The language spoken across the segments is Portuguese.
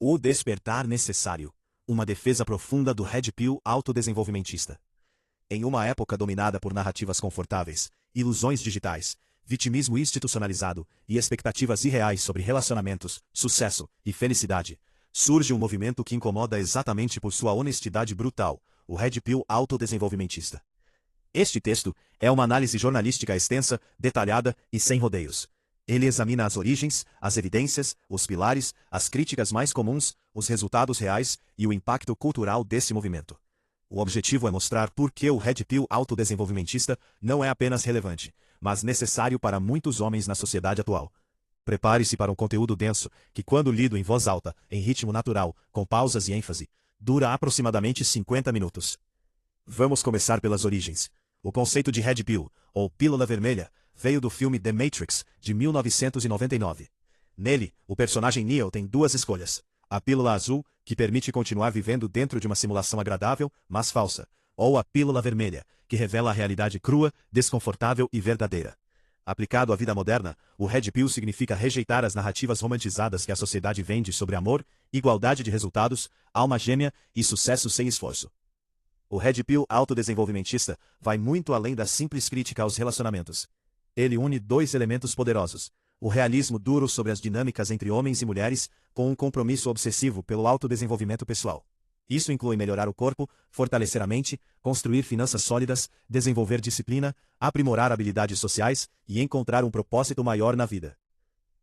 O despertar necessário. Uma defesa profunda do Red Pill autodesenvolvimentista. Em uma época dominada por narrativas confortáveis, ilusões digitais, vitimismo institucionalizado e expectativas irreais sobre relacionamentos, sucesso e felicidade, surge um movimento que incomoda exatamente por sua honestidade brutal, o Red Pill autodesenvolvimentista. Este texto é uma análise jornalística extensa, detalhada e sem rodeios. Ele examina as origens, as evidências, os pilares, as críticas mais comuns, os resultados reais e o impacto cultural desse movimento. O objetivo é mostrar por que o Red Pill autodesenvolvimentista não é apenas relevante, mas necessário para muitos homens na sociedade atual. Prepare-se para um conteúdo denso, que quando lido em voz alta, em ritmo natural, com pausas e ênfase, dura aproximadamente 50 minutos. Vamos começar pelas origens. O conceito de Red Pill, ou pílula vermelha, veio do filme The Matrix, de 1999. Nele, o personagem Neo tem duas escolhas. A pílula azul, que permite continuar vivendo dentro de uma simulação agradável, mas falsa, ou a pílula vermelha, que revela a realidade crua, desconfortável e verdadeira. Aplicado à vida moderna, o Red Pill significa rejeitar as narrativas romantizadas que a sociedade vende sobre amor, igualdade de resultados, alma gêmea e sucesso sem esforço. O Red Pill autodesenvolvimentista vai muito além da simples crítica aos relacionamentos. Ele une dois elementos poderosos: o realismo duro sobre as dinâmicas entre homens e mulheres, com um compromisso obsessivo pelo autodesenvolvimento pessoal. Isso inclui melhorar o corpo, fortalecer a mente, construir finanças sólidas, desenvolver disciplina, aprimorar habilidades sociais e encontrar um propósito maior na vida.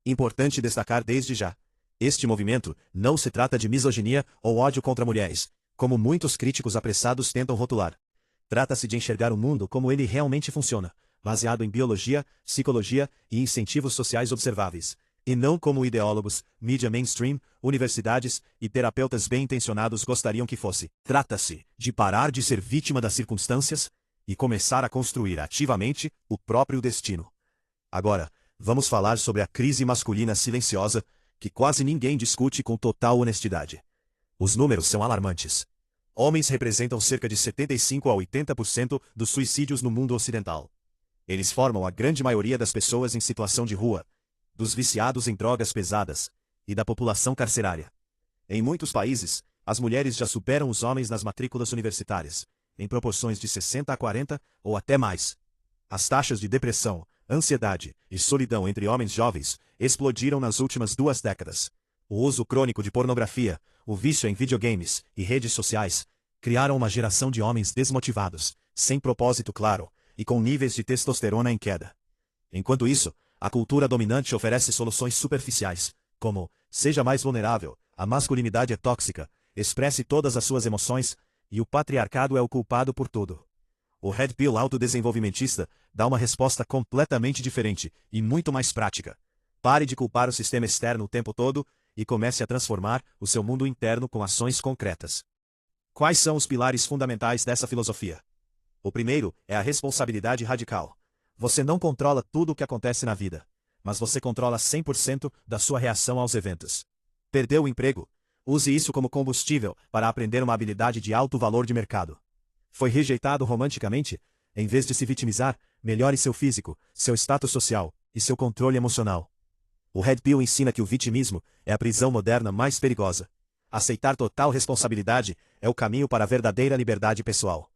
Importante destacar desde já: este movimento não se trata de misoginia ou ódio contra mulheres, como muitos críticos apressados tentam rotular. Trata-se de enxergar o mundo como ele realmente funciona, baseado em biologia, psicologia e incentivos sociais observáveis, e não como ideólogos, mídia mainstream, universidades e terapeutas bem-intencionados gostariam que fosse. Trata-se de parar de ser vítima das circunstâncias e começar a construir ativamente o próprio destino. Agora, vamos falar sobre a crise masculina silenciosa, que quase ninguém discute com total honestidade. Os números são alarmantes. Homens representam cerca de 75 a 80% dos suicídios no mundo ocidental. Eles formam a grande maioria das pessoas em situação de rua, dos viciados em drogas pesadas e da população carcerária. Em muitos países, as mulheres já superam os homens nas matrículas universitárias, em proporções de 60 a 40 ou até mais. As taxas de depressão, ansiedade e solidão entre homens jovens explodiram nas últimas 2 décadas. O uso crônico de pornografia, o vício em videogames e redes sociais criaram uma geração de homens desmotivados, sem propósito claro, e com níveis de testosterona em queda. Enquanto isso, a cultura dominante oferece soluções superficiais, como: seja mais vulnerável, a masculinidade é tóxica, expresse todas as suas emoções, e o patriarcado é o culpado por tudo. O Red Pill autodesenvolvimentista dá uma resposta completamente diferente e muito mais prática. Pare de culpar o sistema externo o tempo todo e comece a transformar o seu mundo interno com ações concretas. Quais são os pilares fundamentais dessa filosofia? O primeiro é a responsabilidade radical. Você não controla tudo o que acontece na vida, mas você controla 100% da sua reação aos eventos. Perdeu o emprego? Use isso como combustível para aprender uma habilidade de alto valor de mercado. Foi rejeitado romanticamente? Em vez de se vitimizar, melhore seu físico, seu status social e seu controle emocional. O Red Pill ensina que o vitimismo é a prisão moderna mais perigosa. Aceitar total responsabilidade é o caminho para a verdadeira liberdade pessoal.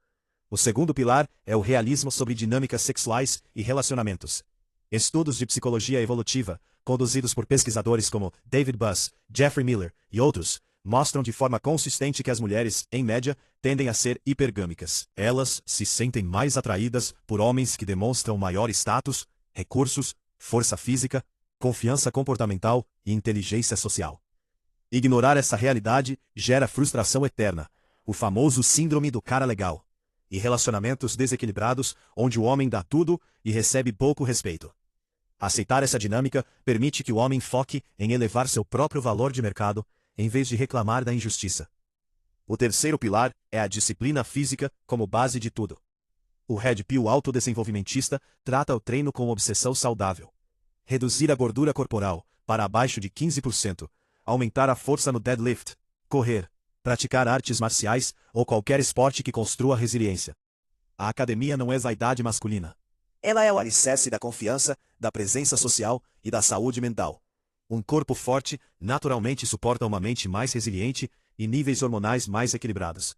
O segundo pilar é o realismo sobre dinâmicas sexuais e relacionamentos. Estudos de psicologia evolutiva, conduzidos por pesquisadores como David Buss, Jeffrey Miller e outros, mostram de forma consistente que as mulheres, em média, tendem a ser hipergâmicas. Elas se sentem mais atraídas por homens que demonstram maior status, recursos, força física, confiança comportamental e inteligência social. Ignorar essa realidade gera frustração eterna, o famoso síndrome do cara legal, e relacionamentos desequilibrados onde o homem dá tudo e recebe pouco respeito. Aceitar essa dinâmica permite que o homem foque em elevar seu próprio valor de mercado, em vez de reclamar da injustiça. O terceiro pilar é a disciplina física como base de tudo. O Red Pill autodesenvolvimentista trata o treino com obsessão saudável. Reduzir a gordura corporal para abaixo de 15%, aumentar a força no deadlift, correr, praticar artes marciais ou qualquer esporte que construa resiliência. A academia não é vaidade masculina. Ela é o alicerce da confiança, da presença social e da saúde mental. Um corpo forte naturalmente suporta uma mente mais resiliente e níveis hormonais mais equilibrados.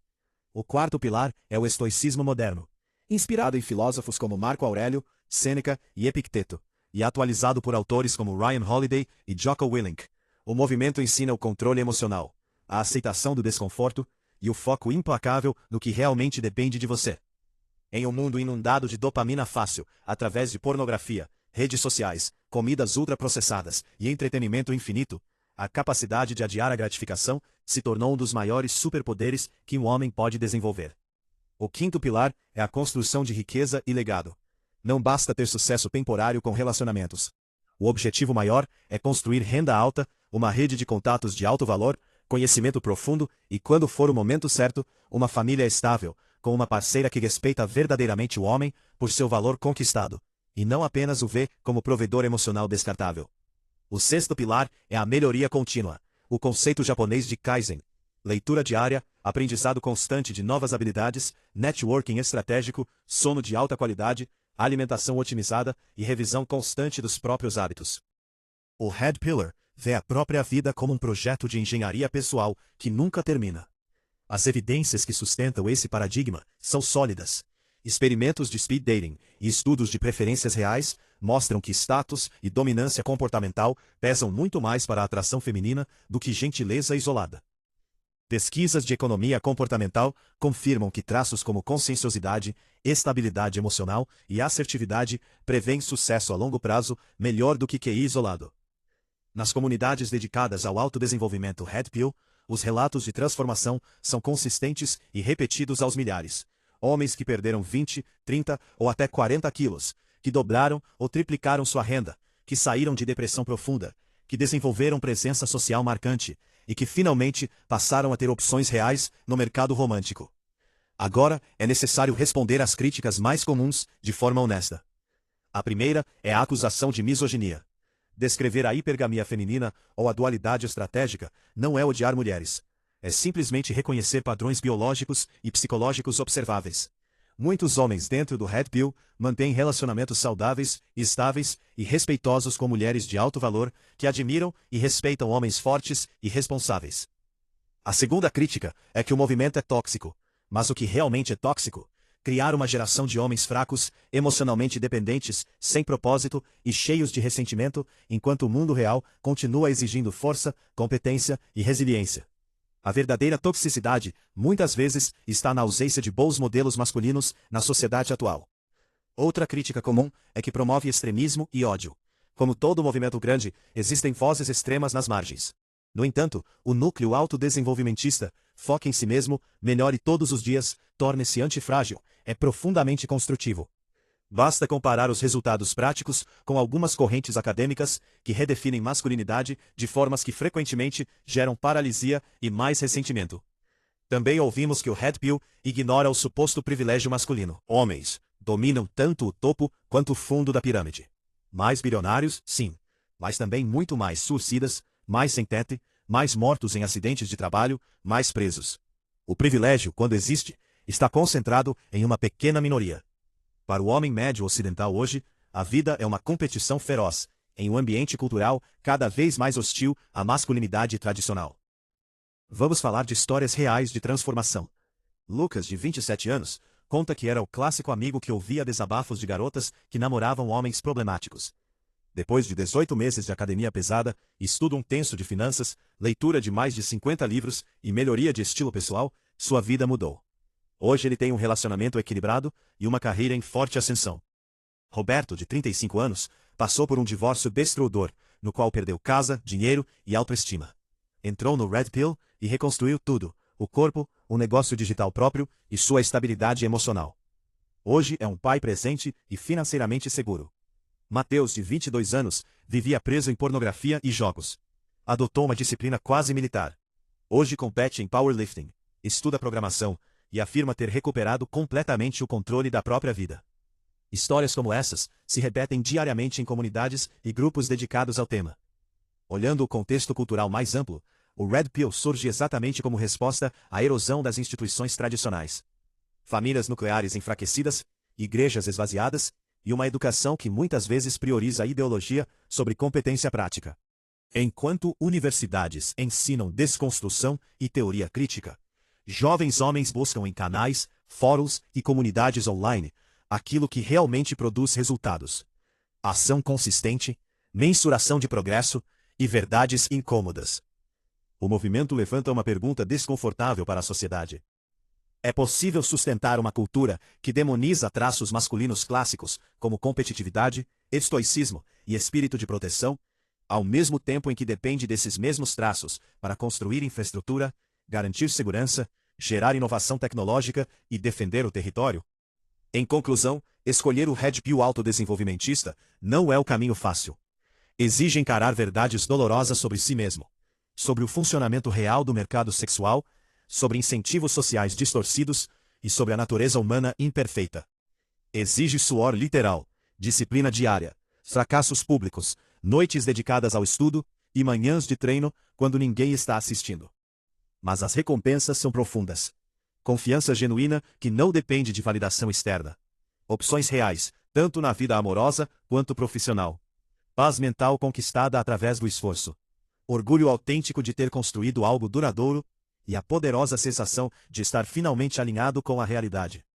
O quarto pilar é o estoicismo moderno, inspirado em filósofos como Marco Aurélio, Sêneca e Epicteto, e atualizado por autores como Ryan Holiday e Jocko Willink. O movimento ensina o controle emocional, a aceitação do desconforto e o foco implacável no que realmente depende de você. Em um mundo inundado de dopamina fácil, através de pornografia, redes sociais, comidas ultraprocessadas e entretenimento infinito, a capacidade de adiar a gratificação se tornou um dos maiores superpoderes que um homem pode desenvolver. O quinto pilar é a construção de riqueza e legado. Não basta ter sucesso temporário com relacionamentos. O objetivo maior é construir renda alta, uma rede de contatos de alto valor, conhecimento profundo e, quando for o momento certo, uma família estável, com uma parceira que respeita verdadeiramente o homem por seu valor conquistado, e não apenas o vê como provedor emocional descartável. O sexto pilar é a melhoria contínua, o conceito japonês de Kaizen. Leitura diária, aprendizado constante de novas habilidades, networking estratégico, sono de alta qualidade, alimentação otimizada e revisão constante dos próprios hábitos. O Red Pillar vê a própria vida como um projeto de engenharia pessoal que nunca termina. As evidências que sustentam esse paradigma são sólidas. Experimentos de speed dating e estudos de preferências reais mostram que status e dominância comportamental pesam muito mais para a atração feminina do que gentileza isolada. Pesquisas de economia comportamental confirmam que traços como conscienciosidade, estabilidade emocional e assertividade prevêem sucesso a longo prazo melhor do que QI isolado. Nas comunidades dedicadas ao autodesenvolvimento Red Pill, os relatos de transformação são consistentes e repetidos aos milhares. Homens que perderam 20, 30 ou até 40 quilos, que dobraram ou triplicaram sua renda, que saíram de depressão profunda, que desenvolveram presença social marcante e que finalmente passaram a ter opções reais no mercado romântico. Agora é necessário responder às críticas mais comuns de forma honesta. A primeira é a acusação de misoginia. Descrever a hipergamia feminina ou a dualidade estratégica não é odiar mulheres. É simplesmente reconhecer padrões biológicos e psicológicos observáveis. Muitos homens dentro do Red Pill mantêm relacionamentos saudáveis, estáveis e respeitosos com mulheres de alto valor que admiram e respeitam homens fortes e responsáveis. A segunda crítica é que o movimento é tóxico. Mas o que realmente é tóxico? Criar uma geração de homens fracos, emocionalmente dependentes, sem propósito e cheios de ressentimento, enquanto o mundo real continua exigindo força, competência e resiliência. A verdadeira toxicidade, muitas vezes, está na ausência de bons modelos masculinos na sociedade atual. Outra crítica comum é que promove extremismo e ódio. Como todo movimento grande, existem vozes extremas nas margens. No entanto, o núcleo autodesenvolvimentista, foca em si mesmo, melhore todos os dias, torne-se antifrágil, é profundamente construtivo. Basta comparar os resultados práticos com algumas correntes acadêmicas que redefinem masculinidade de formas que frequentemente geram paralisia e mais ressentimento. Também ouvimos que o Red Pill ignora o suposto privilégio masculino. Homens dominam tanto o topo quanto o fundo da pirâmide. Mais bilionários, sim, mas também muito mais suicidas, mais sem teto, mais mortos em acidentes de trabalho, mais presos. O privilégio, quando existe, está concentrado em uma pequena minoria. Para o homem médio ocidental hoje, a vida é uma competição feroz, em um ambiente cultural cada vez mais hostil à masculinidade tradicional. Vamos falar de histórias reais de transformação. Lucas, de 27 anos, conta que era o clássico amigo que ouvia desabafos de garotas que namoravam homens problemáticos. Depois de 18 meses de academia pesada, estudo intenso de finanças, leitura de mais de 50 livros e melhoria de estilo pessoal, sua vida mudou. Hoje ele tem um relacionamento equilibrado e uma carreira em forte ascensão. Roberto, de 35 anos, passou por um divórcio destruidor, no qual perdeu casa, dinheiro e autoestima. Entrou no Red Pill e reconstruiu tudo: o corpo, um negócio digital próprio e sua estabilidade emocional. Hoje é um pai presente e financeiramente seguro. Mateus, de 22 anos, vivia preso em pornografia e jogos. Adotou uma disciplina quase militar. Hoje compete em powerlifting, estuda programação e afirma ter recuperado completamente o controle da própria vida. Histórias como essas se repetem diariamente em comunidades e grupos dedicados ao tema. Olhando o contexto cultural mais amplo, o Red Pill surge exatamente como resposta à erosão das instituições tradicionais. Famílias nucleares enfraquecidas, igrejas esvaziadas e uma educação que muitas vezes prioriza a ideologia sobre competência prática. Enquanto universidades ensinam desconstrução e teoria crítica, jovens homens buscam em canais, fóruns e comunidades online aquilo que realmente produz resultados: ação consistente, mensuração de progresso e verdades incômodas. O movimento levanta uma pergunta desconfortável para a sociedade. É possível sustentar uma cultura que demoniza traços masculinos clássicos, como competitividade, estoicismo e espírito de proteção, ao mesmo tempo em que depende desses mesmos traços para construir infraestrutura, garantir segurança, gerar inovação tecnológica e defender o território? Em conclusão, escolher o Red Pill autodesenvolvimentista não é o caminho fácil. Exige encarar verdades dolorosas sobre si mesmo, sobre o funcionamento real do mercado sexual, sobre incentivos sociais distorcidos e sobre a natureza humana imperfeita. Exige suor literal, disciplina diária, fracassos públicos, noites dedicadas ao estudo e manhãs de treino quando ninguém está assistindo. Mas as recompensas são profundas. Confiança genuína que não depende de validação externa. Opções reais, tanto na vida amorosa quanto profissional. Paz mental conquistada através do esforço. Orgulho autêntico de ter construído algo duradouro e a poderosa sensação de estar finalmente alinhado com a realidade.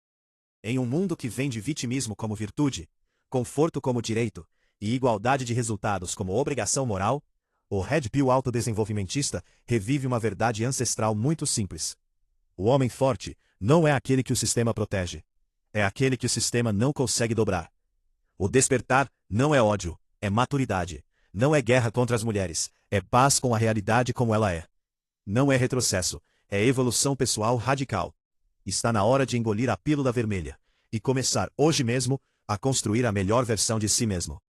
Em um mundo que vende vitimismo como virtude, conforto como direito e igualdade de resultados como obrigação moral, o Red Pill autodesenvolvimentista revive uma verdade ancestral muito simples. O homem forte não é aquele que o sistema protege. É aquele que o sistema não consegue dobrar. O despertar não é ódio, é maturidade. Não é guerra contra as mulheres, é paz com a realidade como ela é. Não é retrocesso, é evolução pessoal radical. Está na hora de engolir a pílula vermelha e começar hoje mesmo a construir a melhor versão de si mesmo.